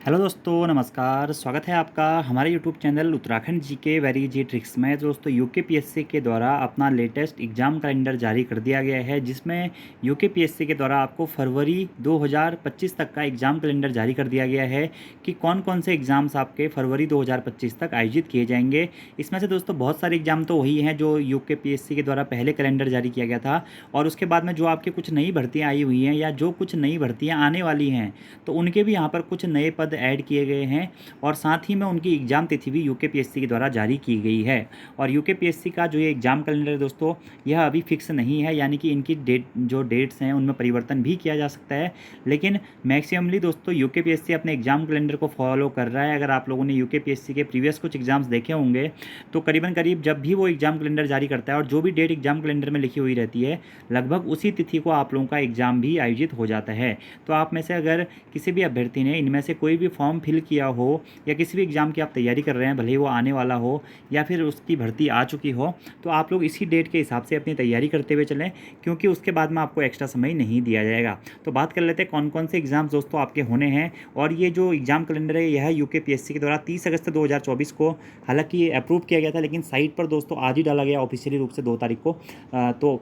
Hello दोस्तों, नमस्कार। स्वागत है आपका हमारे यूट्यूब चैनल उत्तराखंड जीके वेरी जी ट्रिक्स में। दोस्तों, यूकेपीएससी के द्वारा अपना लेटेस्ट एग्ज़ाम कैलेंडर जारी कर दिया गया है, जिसमें यूकेपीएससी के द्वारा आपको फरवरी 2025 तक का एग्ज़ाम कैलेंडर जारी कर दिया गया है कि कौन कौन से एग्ज़ाम्स आपके फरवरी 2025 तक आयोजित किए जाएंगे। इसमें से दोस्तों बहुत सारे एग्ज़ाम तो वही हैं जो यूकेपीएससी के द्वारा पहले कैलेंडर जारी किया गया था, और उसके बाद में जो आपकी कुछ नई भर्तियाँ आई हुई हैं या जो कुछ नई भर्तियाँ आने वाली हैं, तो उनके भी यहाँ पर कुछ नए पद ऐड किए गए हैं। और साथ ही में उनकी एग्ज़ाम तिथि भी यूकेपीएससी के द्वारा जारी की गई है। और यूकेपीएससी का जो ये एग्ज़ाम कैलेंडर है दोस्तों, यह अभी फिक्स नहीं है, यानी कि इनकी डेट्स हैं उनमें परिवर्तन भी किया जा सकता है। लेकिन मैक्सिममली दोस्तों यूकेपीएससी अपने एग्ज़ाम कैलेंडर को फॉलो कर रहा है। अगर आप लोगों ने यूकेपीएससी के प्रीवियस कुछ एग्ज़ाम्स देखे होंगे, तो करीबन करीब जब भी वो एग्ज़ाम कैलेंडर जारी करता है और जो भी डेट एग्ज़ाम कैलेंडर में लिखी हुई रहती है, लगभग उसी तिथि को आप लोगों का एग्ज़ाम भी आयोजित हो जाता है। तो आप में से अगर किसी भी अभ्यर्थी ने इनमें से कोई भी फॉर्म फिल किया हो या किसी भी एग्ज़ाम की आप तैयारी कर रहे हैं, भले ही वो आने वाला हो या फिर उसकी भर्ती आ चुकी हो, तो आप लोग इसी डेट के हिसाब से अपनी तैयारी करते हुए चलें, क्योंकि उसके बाद में आपको एक्स्ट्रा समय नहीं दिया जाएगा। तो बात कर लेते हैं कौन कौन से एग्ज़ाम्स दोस्तों आपके होने हैं। और ये जो एग्ज़ाम कैलेंडर है, यह यूकेपीएससी के द्वारा 30 अगस्त 2024 को हालांकि अप्रूव किया गया था, लेकिन साइट पर दोस्तों आज ही डाला गया ऑफिशियली रूप से 2 तारीख को। तो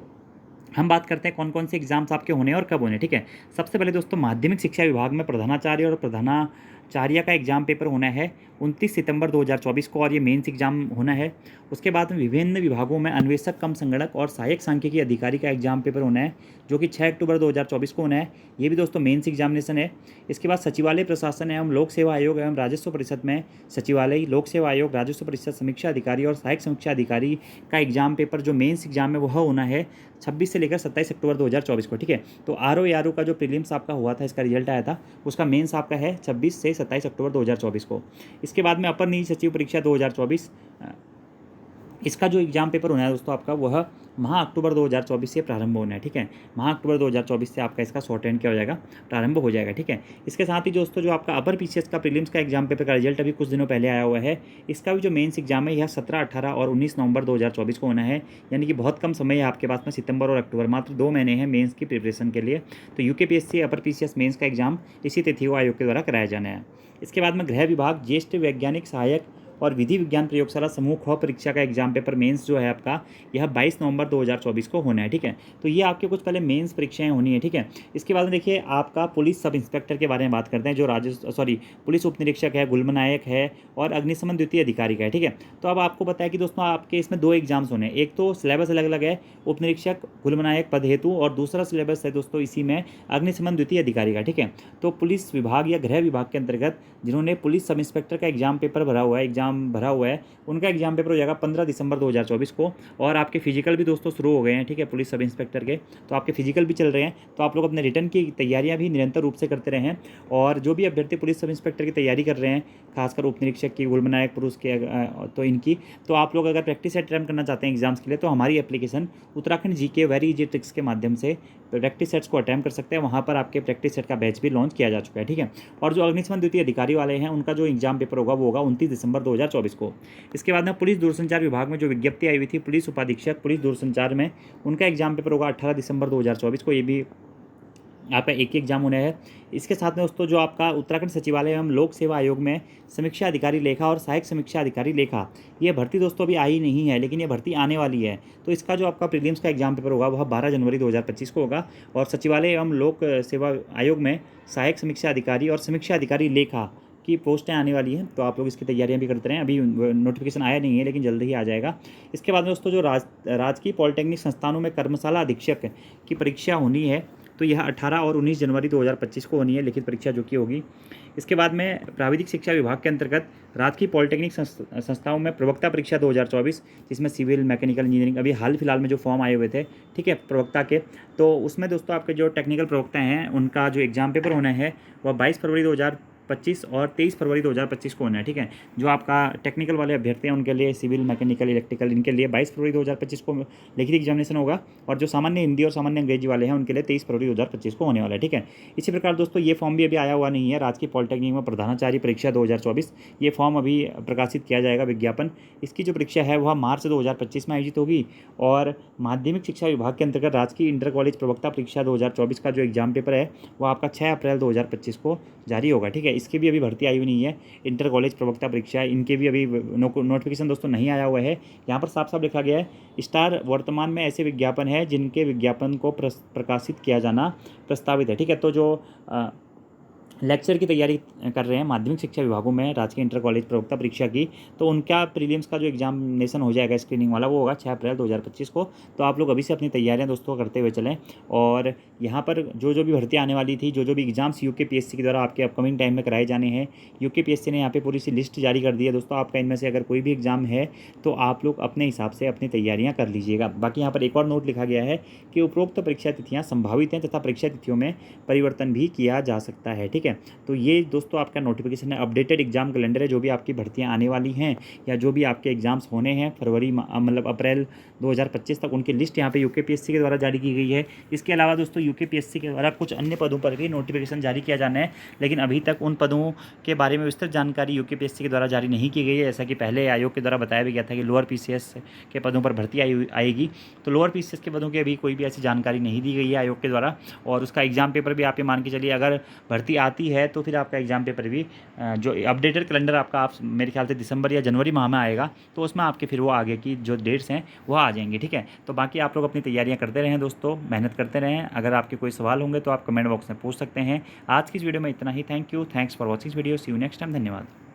हम बात करते हैं कौन कौन से एग्ज़ाम्स आपके होने हैं और कब होने हैं, ठीक है। सबसे पहले दोस्तों माध्यमिक शिक्षा विभाग में प्रधानाचार्य और प्रधानाचार्य का एग्ज़ाम पेपर होना है 29 सितंबर 2024 को, और ये मेंस एग्ज़ाम होना है। उसके बाद में विभिन्न विभागों में अन्वेषक कम संगणक और सहायक सांख्यिकी अधिकारी का एग्ज़ाम पेपर होना है, जो कि 6 अक्टूबर 2024 को होना है। ये भी दोस्तों मेंस एग्जामिनेशन है। इसके बाद सचिवालय प्रशासन एवं लोक सेवा आयोग एवं राजस्व परिषद में सचिवालय, लोक सेवा आयोग, राजस्व परिषद, समीक्षा अधिकारी और सहायक समीक्षा अधिकारी का एग्ज़ाम पेपर जो मेंस एग्जाम है वह होना है 26 से लेकर 27 अक्टूबर 2024 को, ठीक है। तो आरओ का जो प्रीलिम्स आपका हुआ था, इसका रिजल्ट आया था, उसका मेंस आपका है 26 से 27 अक्टूबर 2024 को। इसके बाद में अपर निजी सचिव परीक्षा 2024, इसका जो एग्ज़ाम पेपर होना है दोस्तों आपका, वह माह अक्टूबर 2024 से प्रारंभ होना है, ठीक है। माह अक्टूबर 2024 से आपका इसका शॉर्ट हैंड क्या हो जाएगा, प्रारंभ हो जाएगा, ठीक है। इसके साथ ही दोस्तों जो आपका अपर पीसीएस का प्रीलिम्स का एग्जाम पेपर का रिजल्ट अभी कुछ दिनों पहले आया हुआ है, इसका भी जो मेंस एग्जाम है यह 17, 18 और 19 नवंबर 2024 को होना है। यानी कि बहुत कम समय है आपके पास में, सितंबर और अक्टूबर, मात्र 2 महीने हैं मेंस की प्रिपरेशन के लिए। तो यूकेपीएससी अपर पीसीएस मेंस का एग्जाम इसी तिथि को आयोग के द्वारा कराया जाना है। इसके बाद में गृह विभाग ज्येष्ठ वैज्ञानिक सहायक और विधि विज्ञान प्रयोगशाला समूह ख परीक्षा का एग्जाम पेपर मेंस जो है आपका, यह 22 नवंबर 2024 को होना है, ठीक है। तो ये आपके कुछ पहले मेंस परीक्षाएं होनी है, ठीक है। इसके बाद में देखिए आपका पुलिस सब इंस्पेक्टर के बारे में बात करते हैं, जो पुलिस उप निरीक्षक है, गुलमनायक है और अग्निशमन द्वितीय अधिकारी का है, ठीक है। तो अब आपको बताया कि दोस्तों आपके इसमें 2 एग्जाम्स होने हैं। एक तो सिलेबस अलग अलग है उप निरीक्षक गुलमनायक पद हेतु, और दूसरा सिलेबस है दोस्तों इसी में अग्निशमन द्वितीय अधिकारी का, ठीक है। तो पुलिस विभाग या गृह विभाग के अंतर्गत जिन्होंने पुलिस सब इंस्पेक्टर का एग्जाम पेपर भरा हुआ है, उनका एग्जाम पेपर हो जाएगा 15 दिसंबर 2024 को। और आपके फिजिकल भी दोस्तों शुरू हो गए हैं, ठीक है, पुलिस सब इंस्पेक्टर के। तो आपके फिजिकल भी चल रहे हैं, तो आप लोग अपने रिटर्न की तैयारियां भी निरंतर रूप से करते रहें। और जो भी अभ्यर्थी पुलिस सब इंस्पेक्टर की तैयारी कर रहे हैं, खासकर उप निरीक्षक की, गुलमनायक पुरुष के, तो इनकी, तो आप लोग अगर प्रैक्टिस सेट अटेम्प्ट करना चाहते हैं एग्जाम्स के लिए, तो हमारी application Uttarakhand GK very easy tricks के माध्यम से प्रैक्टिस सेट्स को अटेम्प्ट कर सकते हैं। वहाँ पर आपके प्रैक्टिस सेट का बैच भी लॉन्च किया जा चुका है, ठीक है। और जो अग्निशमन द्वितीय अधिकारी वाले हैं, उनका जो एग्जाम पेपर होगा वो होगा 29 दिसंबर 2024 को। इसके बाद में पुलिस दूरसंचार विभाग में जो विज्ञप्ति आई हुई थी पुलिस उपाधीक्षक पुलिस दूरसंचार में, उनका एग्जाम पेपर होगा 18 दिसंबर 2024 को। ये भी आपका एक ही एग्जाम होना है। इसके साथ में दोस्तों जो आपका उत्तराखंड सचिवालय एवं लोक सेवा आयोग में समीक्षा अधिकारी लेखा और सहायक समीक्षा अधिकारी लेखा, ये भर्ती दोस्तों अभी आई नहीं है, लेकिन ये भर्ती आने वाली है। तो इसका जो आपका प्रीलिम्स का एग्जाम पेपर होगा वह 12 जनवरी 2025 को होगा। और सचिवालय एवं लोक सेवा आयोग में सहायक समीक्षा अधिकारी और समीक्षा अधिकारी लेखा की पोस्टें आने वाली हैं, तो आप लोग इसकी तैयारियां भी करते रहें। अभी नोटिफिकेशन आया नहीं है, लेकिन जल्द ही आ जाएगा। इसके बाद में दोस्तों जो राजकीय पॉलिटेक्निक संस्थानों में कर्मशाला अधीक्षक की परीक्षा होनी है, तो यह 18 और 19 जनवरी 2025 को होनी है, लिखित परीक्षा जो कि होगी। इसके बाद में प्राविधिक शिक्षा विभाग के अंतर्गत राजकीय पॉलिटेक्निक संस्थाओं में प्रवक्ता परीक्षा 2024, जिसमें सिविल, मैकेनिकल इंजीनियरिंग, अभी हाल फिलहाल में जो फॉर्म आए हुए थे, ठीक है, प्रवक्ता के, तो उसमें दोस्तों आपके जो टेक्निकल प्रवक्ता हैं उनका जो एग्जाम पेपर होना है वह 22 फरवरी 2025 और 23 फरवरी 2025 को होना है, ठीक है। जो आपका टेक्निकल वाले अभ्यर्थी हैं उनके लिए, सिविल, मैकेनिकल, इलेक्ट्रिकल, इनके लिए 22 फरवरी 2025 को लिखित एग्जामिनेशन होगा। और जो सामान्य हिंदी और सामान्य अंग्रेजी वाले हैं उनके लिए 23 फरवरी 2025 को होने वाला है, ठीक है। इसी प्रकार दोस्तों ये फॉर्म भी अभी आया हुआ नहीं है, राजकीय पॉलिटेक्निक में प्रधानाचार्य परीक्षा 2024, ये फॉर्म अभी प्रकाशित किया जाएगा विज्ञापन। इसकी जो परीक्षा है वह मार्च 2025 में आयोजित होगी। और माध्यमिक शिक्षा विभाग के अंतर्गत राजकीय इंटर कॉलेज प्रवक्ता परीक्षा 2024 का जो एग्जाम पेपर है वो आपका 6 अप्रैल 2025 को जारी होगा, ठीक है। इसकी भी अभी भर्ती आई हुई नहीं है। इंटर कॉलेज प्रवक्ता परीक्षा है, इनके भी अभी नोटिफिकेशन दोस्तों नहीं आया हुआ है। यहाँ पर साफ साफ लिखा गया है, स्टार वर्तमान में ऐसे विज्ञापन है जिनके विज्ञापन को प्रकाशित किया जाना प्रस्तावित है। ठीक है, तो जो लेक्चर की तैयारी कर रहे हैं माध्यमिक शिक्षा विभागों में राजकीय इंटर कॉलेज प्रवक्ता परीक्षा की, तो उनका प्रीलिम्स का जो एग्जामिनेशन हो जाएगा स्क्रीनिंग वाला, वो होगा 6 अप्रैल 2025 को। तो आप लोग अभी से अपनी तैयारियां दोस्तों करते हुए चलें। और यहाँ पर जो भी भर्ती आने वाली थी, जो भी एग्जाम्स यूकेपीएससी के द्वारा आपके अपकमिंग टाइम में कराए जाने हैं, यूकेपीएससी ने यहाँ पे पूरी सी लिस्ट जारी कर दी है दोस्तों। आपका इनमें से अगर कोई भी एग्जाम है तो आप लोग अपने हिसाब से अपनी तैयारियाँ कर लीजिएगा। बाकी यहाँ पर एक और नोट लिखा गया है कि उपरोक्त परीक्षा तिथियाँ संभावित हैं तथा परीक्षा तिथियों में परिवर्तन भी किया जा सकता है। ठीक है, तो ये दोस्तों आपका नोटिफिकेशन है, अपडेटेड एग्जाम कैलेंडर है। जो भी आपकी भर्तियां आने वाली हैं या जो भी आपके एग्जाम्स होने हैं फरवरी मतलब अप्रैल 2025 तक, उनकी लिस्ट यहाँ पे यूकेपीएससी के द्वारा जारी की गई है। इसके अलावा दोस्तों यूकेपीएससी के द्वारा कुछ अन्य पदों पर भी नोटिफिकेशन जारी किया जाना है, लेकिन अभी तक उन पदों के बारे में विस्तृत जानकारी यूकेपीएससी के द्वारा जारी नहीं की गई है। जैसा कि पहले आयोग के द्वारा बताया भी गया था कि लोअर पीसीएस के पदों पर भर्ती आएगी, तो लोअर पीसीएस के पदों की अभी कोई भी ऐसी जानकारी नहीं दी गई है आयोग के द्वारा। और उसका एग्जाम पेपर भी आप ये मान के चलिए, अगर भर्ती आती है तो फिर आपका एग्जाम पेपर भी जो अपडेटेड कैलेंडर आपका आप मेरे ख्याल से दिसंबर या जनवरी माह में आएगा, तो उसमें आपके फिर वो आगे की जो डेट्स हैं वो आ जाएंगी। ठीक है, तो बाकी आप लोग अपनी तैयारियां करते रहें दोस्तों, मेहनत करते रहें। अगर आपके कोई सवाल होंगे तो आप कमेंट बॉक्स में पूछ सकते हैं। आज की इस वीडियो में इतना ही। Thank you, thanks for watching video, see you next time, धन्यवाद।